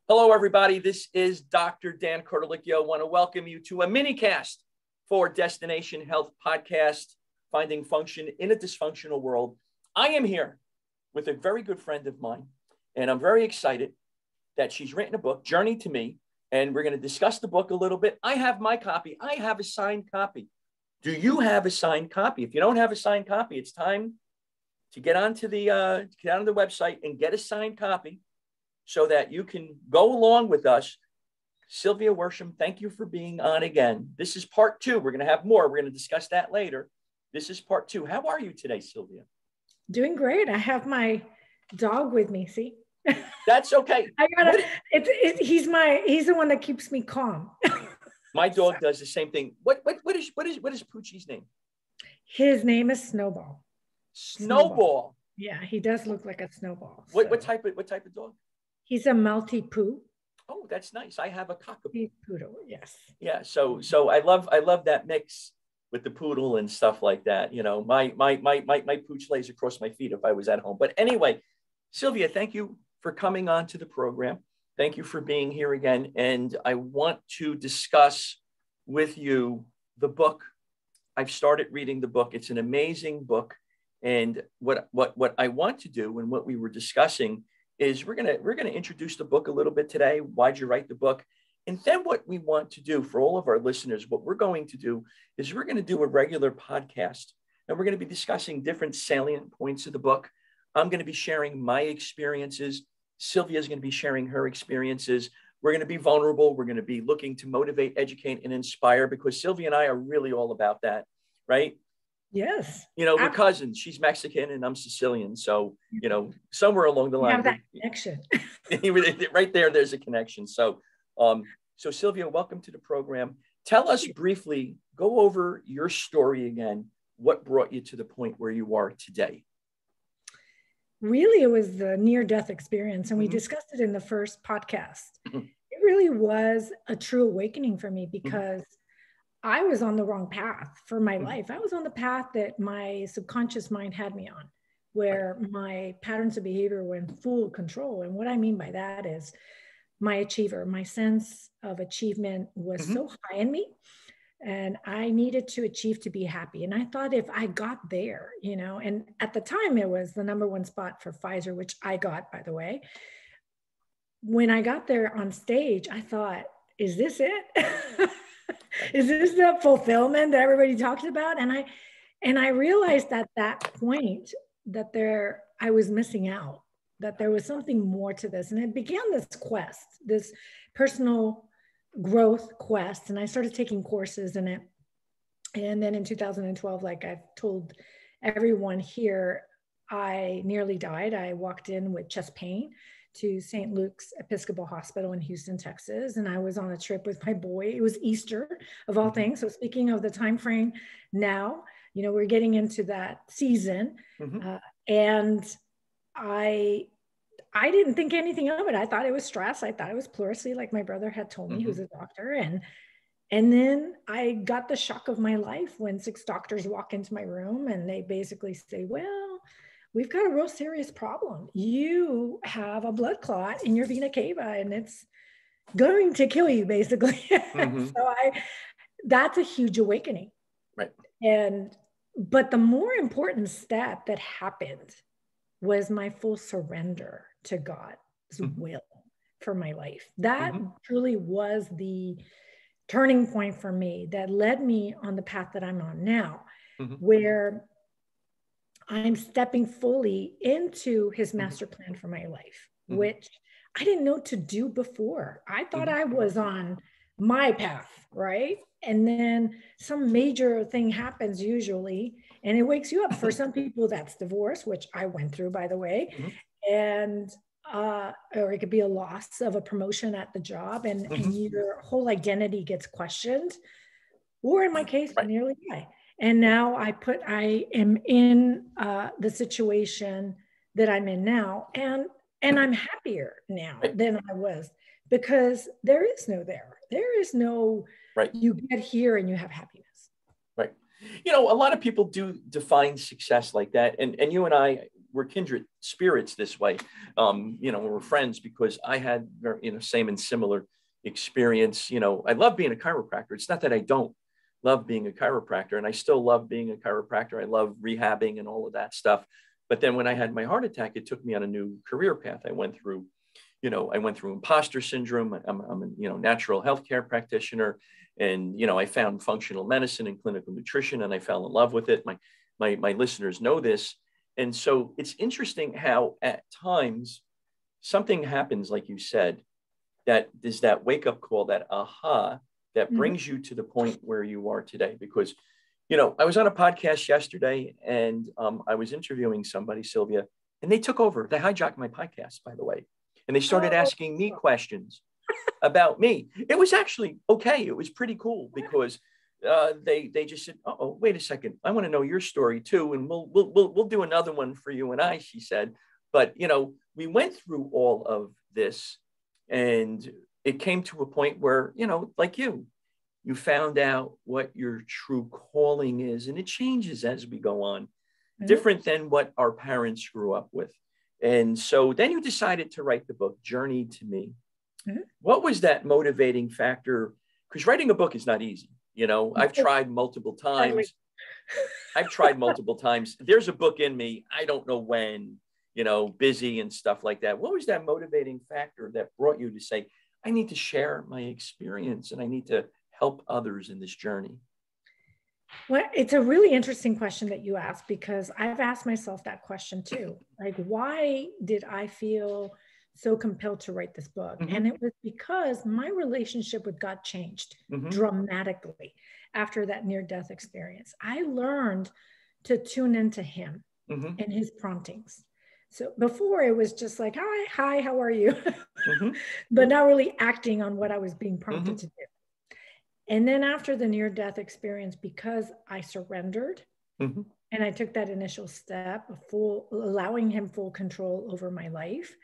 Hello, everybody. This is Dr. Dan Cardellichio. I want to welcome you to a mini cast for Destination Health Podcast, Finding Function in a Dysfunctional World. I am here with a very good friend of mine, and I'm very excited that she's written a book, Journey to Me, and we're going to discuss the book a little bit. I have my copy. I have a signed copy. Do you have a signed copy? If you don't have a signed copy, it's time to get onto the website and get a signed copy, so that you can go along with us. Sylvia Worsham, thank you for being on again. This is part two. We're going to have more. We're going to discuss that later. This is part two. How are you today, Sylvia? Doing great. I have my dog with me. See? That's okay. He's the one that keeps me calm. My dog does the same thing. What is Poochie's name? His name is Snowball. Snowball. Yeah, he does look like a snowball. What type of dog? He's a Maltipoo. Oh, that's nice. I have a cockapoo. Poodle, yes. Yeah, so I love that mix with the poodle and stuff like that. You know, my pooch lays across my feet if I was at home. But anyway, Sylvia, thank you for coming on to the program. Thank you for being here again. And I want to discuss with you the book. I've started reading the book. It's an amazing book. And what I want to do, and what we were discussing, is we're gonna introduce the book a little bit today. Why'd you write the book? And then what we want to do for all of our listeners, what we're going to do is we're going to do a regular podcast, and we're going to be discussing different salient points of the book. I'm going to be sharing my experiences. Sylvia is going to be sharing her experiences. We're going to be vulnerable. We're going to be looking to motivate, educate, and inspire, because Sylvia and I are really all about that, right? Yes. You know, we're cousins. She's Mexican and I'm Sicilian. So, you know, somewhere along the line. We have that connection. Right there, there's a connection. So, Sylvia, welcome to the program. Tell us briefly, go over your story again. What brought you to the point where you are today? Really, it was the near-death experience. And we discussed it in the first podcast. It really was a true awakening for me, because I was on the wrong path for my life. I was on the path that my subconscious mind had me on, where my patterns of behavior were in full control. And what I mean by that is my sense of achievement was so high in me, and I needed to achieve to be happy. And I thought if I got there, you know, and at the time it was the #1 spot for Pfizer, which I got, by the way. When I got there on stage, I thought, is this it? Is this the fulfillment that everybody talks about? And I realized at that point that I was missing out, that there was something more to this. And it began this quest, this personal growth quest. And I started taking courses in it. And then in 2012, like I've told everyone here, I nearly died. I walked in with chest pain to St. Luke's Episcopal Hospital in Houston, Texas. And I was on a trip with my boy. It was Easter of all things. So speaking of the time frame now, you know, we're getting into that season. And I didn't think anything of it. I thought it was stress. I thought it was pleurisy, like my brother had told me, who's a doctor. And then I got the shock of my life when 6 doctors walk into my room and they basically say, well, we've got a real serious problem. You have a blood clot in your vena cava and it's going to kill you, basically. So that's a huge awakening. Right. But the more important step that happened was my full surrender to God's will for my life. That truly was the turning point for me that led me on the path that I'm on now, where I'm stepping fully into his master plan for my life, which I didn't know to do before. I thought I was on my path, right? And then some major thing happens usually, and it wakes you up. For some people, that's divorce, which I went through, by the way. And or it could be a loss of a promotion at the job, and your whole identity gets questioned. Or in my case, I nearly die. And now I am in the situation that I'm in now, and I'm happier now than I was, because there is no there. There is no, you get here and you have happiness. Right. You know, a lot of people do define success like that. And you and I, we're kindred spirits this way. We're friends because I had, same and similar experience. I love being a chiropractor. It's not that I don't love being a chiropractor, and I still love being a chiropractor. I love rehabbing and all of that stuff. But then when I had my heart attack, it took me on a new career path. I went through imposter syndrome. I'm a, natural healthcare practitioner, and, I found functional medicine and clinical nutrition, and I fell in love with it. My listeners know this. And so it's interesting how at times something happens, like you said, that is that wake up call, that aha, that brings you to the point where you are today. Because, I was on a podcast yesterday, and I was interviewing somebody, Sylvia, and they took over. They hijacked my podcast, by the way. And they started asking me questions about me. It was actually okay. It was pretty cool because they just said, "Oh, wait a second. I want to know your story too, and we'll do another one for you and I," she said. But we went through all of this, and it came to a point where, like you found out what your true calling is, and it changes as we go on, different than what our parents grew up with. And so then you decided to write the book, Journey to Me. What was that motivating factor? Because writing a book is not easy. I've tried multiple times. There's a book in me. I don't know when, busy and stuff like that. What was that motivating factor that brought you to say, I need to share my experience and I need to help others in this journey? Well, it's a really interesting question that you asked, because I've asked myself that question too. Like, why did I feel so compelled to write this book? And it was because my relationship with God changed dramatically after that near-death experience. I learned to tune into him and his promptings. So before it was just like, hi, how are you? But not really acting on what I was being prompted to do. And then after the near-death experience, because I surrendered and I took that initial step of allowing him full control over my life,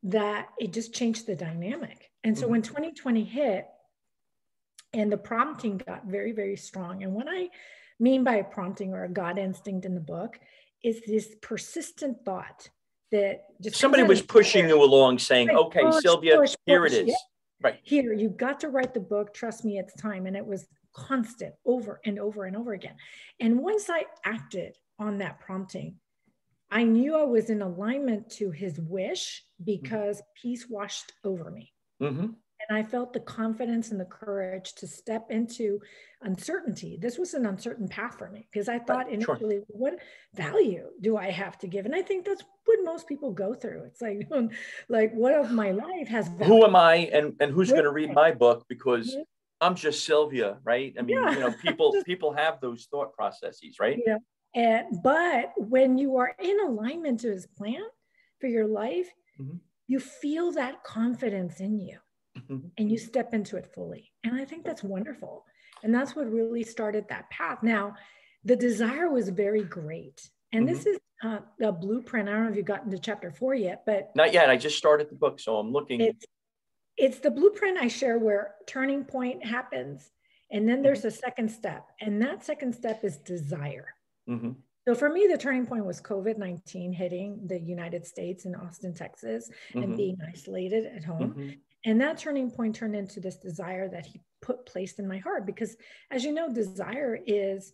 that it just changed the dynamic. And so when 2020 hit and the prompting got very, very strong, and what I mean by a prompting or a God instinct in the book is this persistent thought that just somebody was pushing you along saying, okay, Sylvia, here it is. Right. Here, you've got to write the book. Trust me, it's time. And it was constant over and over and over again. And once I acted on that prompting, I knew I was in alignment to his wish because peace washed over me. And I felt the confidence and the courage to step into uncertainty. This was an uncertain path for me because I thought initially, what value do I have to give? And I think that's what most people go through. It's like what of my life has value? Who am I and who's going to read my book? Because I'm just Sylvia, right? I mean, people have those thought processes, right? Yeah. But when you are in alignment to his plan for your life, you feel that confidence in you. And you step into it fully. And I think that's wonderful. And that's what really started that path. Now, the desire was very great. And this is a blueprint. I don't know if you've gotten to chapter 4 yet, but not yet. I just started the book, so I'm looking. It's the blueprint I share where turning point happens. And then there's a second step. And that second step is desire. So for me, the turning point was COVID-19 hitting the United States in Austin, Texas, and being isolated at home. And that turning point turned into this desire that he placed in my heart, because as you know, desire is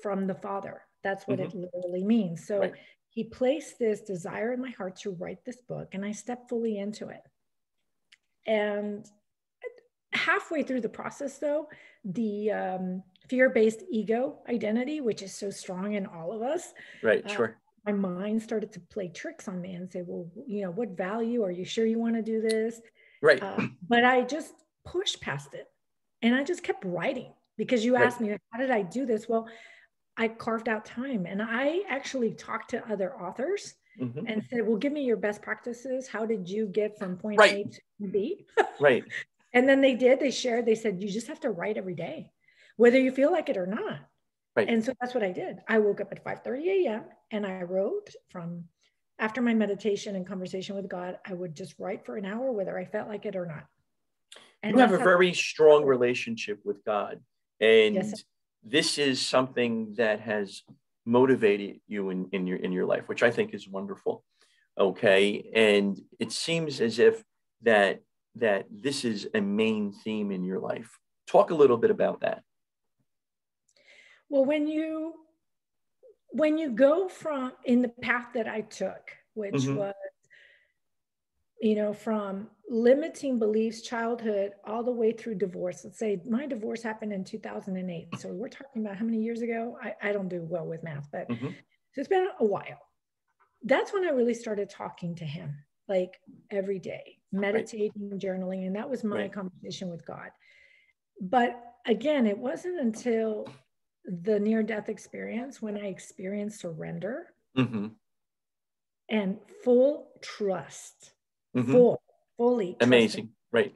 from the Father. That's what it literally means. So he placed this desire in my heart to write this book, and I stepped fully into it. And halfway through the process, though, the fear-based ego identity, which is so strong in all of us. My mind started to play tricks on me and say, well, what value? Are you sure you want to do this? But I just pushed past it, and I just kept writing, because you asked me, how did I do this? Well, I carved out time, and I actually talked to other authors and said, well, give me your best practices. How did you get from point A to B? And then they did. They shared. They said, you just have to write every day, whether you feel like it or not. And so that's what I did. I woke up at 5:30 a.m. and I wrote from after my meditation and conversation with God. I would just write for an hour, whether I felt like it or not. And you have a very strong relationship with God. And this is something that has motivated you in your life, which I think is wonderful. Okay. And it seems as if that this is a main theme in your life. Talk a little bit about that. Well, when you go from in the path that I took, which was, from limiting beliefs, childhood, all the way through divorce. Let's say my divorce happened in 2008. So we're talking about how many years ago? I don't do well with math, but so it's been a while. That's when I really started talking to him, like every day, meditating, journaling. And that was my conversation with God. But again, it wasn't until the near-death experience when I experienced surrender and full trust, fully amazing, right?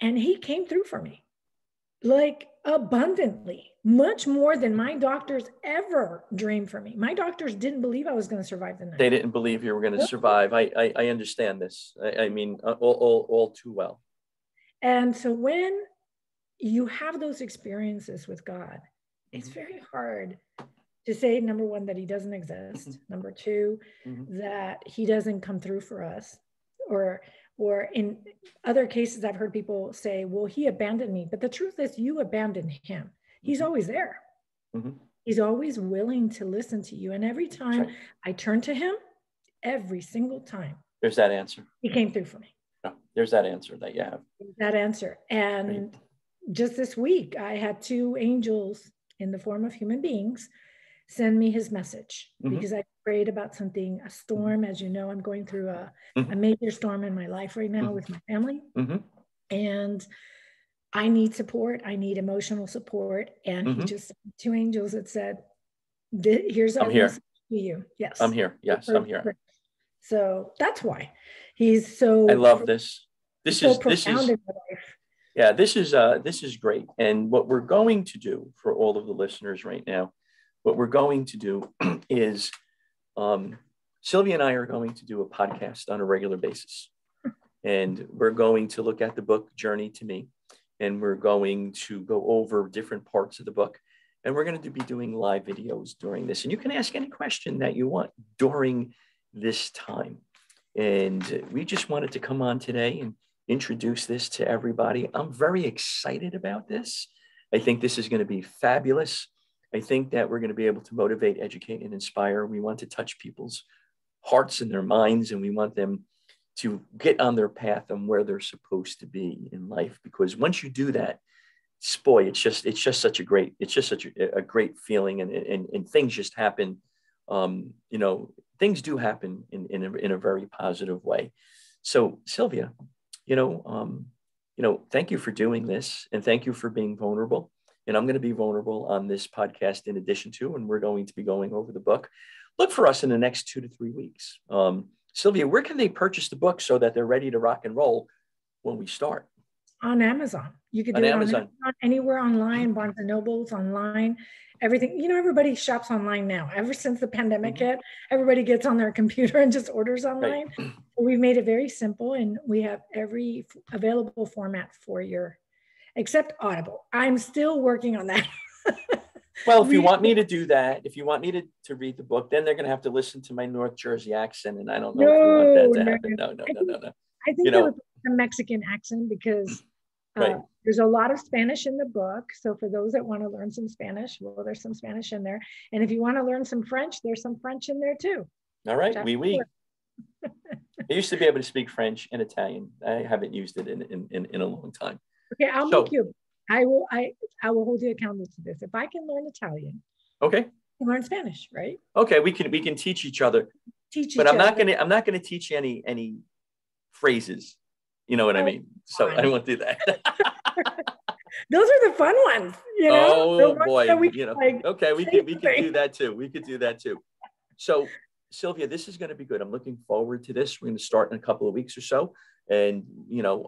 And he came through for me, like abundantly, much more than my doctors ever dreamed for me. My doctors didn't believe I was going to survive the night. They didn't believe you were going to survive. I understand this. I mean, all too well. And so when you have those experiences with God, it's very hard to say, number one, that he doesn't exist. Number two, that he doesn't come through for us. Or in other cases, I've heard people say, well, he abandoned me. But the truth is, you abandoned him. He's always there. He's always willing to listen to you. And every time I turn to him, every single time, there's that answer. He came through for me. There's that answer that you have. That answer. And just this week, I had 2 angels in the form of human beings send me his message because I prayed about something, a storm. As you know, I'm going through a major storm in my life right now with my family. And I need support. I need emotional support. And he just sent 2 angels that said, here's our message to you. Yes. I'm here. Yes, I'm here. So that's why he's so. I love this. This is profound in my life. Yeah, this is great. And what we're going to do for all of the listeners right now, what we're going to do is Sylvia and I are going to do a podcast on a regular basis. And we're going to look at the book Journey to Me. And we're going to go over different parts of the book. And we're going to be doing live videos during this. And you can ask any question that you want during this time. And we just wanted to come on today and introduce this to everybody. I'm very excited about this. I think this is going to be fabulous. I think that we're going to be able to motivate, educate, and inspire. We want to touch people's hearts and their minds, and we want them to get on their path and where they're supposed to be in life. Because once you do that, boy, it's just such a great feeling, and things just happen. Things do happen in a very positive way. So Sylvia, thank you for doing this, and thank you for being vulnerable. And I'm going to be vulnerable on this podcast in addition to, and we're going to be going over the book. Look for us in the next 2 to 3 weeks. Sylvia, where can they purchase the book so that they're ready to rock and roll when we start? On Amazon. You could do it on Amazon, anywhere online, Barnes and Nobles online, everything. Everybody shops online now. Ever since the pandemic hit, everybody gets on their computer and just orders online. Right. We've made it very simple, and we have every available format for except Audible. I'm still working on that. Well, if you want me to do that, if you want me to read the book, then they're going to have to listen to my North Jersey accent, and I don't know if you want that to happen. No. I think there was a Mexican accent because there's a lot of Spanish in the book. So for those that want to learn some Spanish, well, there's some Spanish in there. And if you want to learn some French, there's some French in there too. All right, oui. I used to be able to speak French and Italian. I haven't used it in a long time. Okay, I will hold you accountable to this. If I can learn Italian, okay, I can learn Spanish, right? Okay, we can teach each other. I'm not gonna teach you any phrases. You know what I mean? So I won't do that. Those are the fun ones, Oh boy, okay, we could do that too. We could do that too. So Sylvia, this is going to be good. I'm looking forward to this. We're going to start in a couple of weeks or so. And,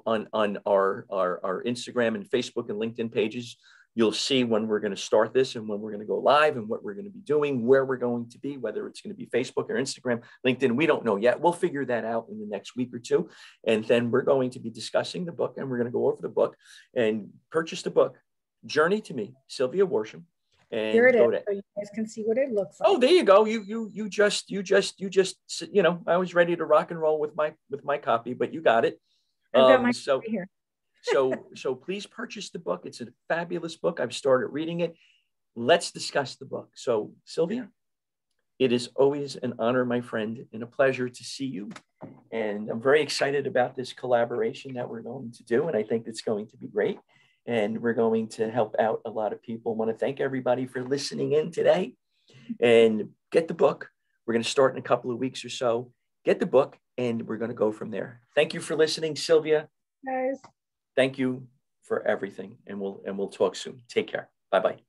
on our Instagram and Facebook and LinkedIn pages, you'll see when we're going to start this and when we're going to go live and what we're going to be doing, where we're going to be, whether it's going to be Facebook or Instagram, LinkedIn. We don't know yet. We'll figure that out in the next week or two. And then we're going to be discussing the book, and we're going to go over the book and purchase the book, Journey to Me, Sylvia Worsham. And here it is, go to, so you guys can see what it looks like. oh, there you go. You just, you know, I was ready to rock and roll with my copy, but you got it. I've got my So right here. so please purchase the book. It's a fabulous book. I've started reading it. Let's discuss the book. So Sylvia, it is always an honor, my friend, and a pleasure to see you. And I'm very excited about this collaboration that we're going to do. And I think it's going to be great. And we're going to help out a lot of people. I want to thank everybody for listening in today, and get the book. We're going to start in a couple of weeks or so. Get the book, and we're going to go from there. Thank you for listening, Sylvia. Guys. Thank you for everything. And we'll talk soon. Take care. Bye-bye.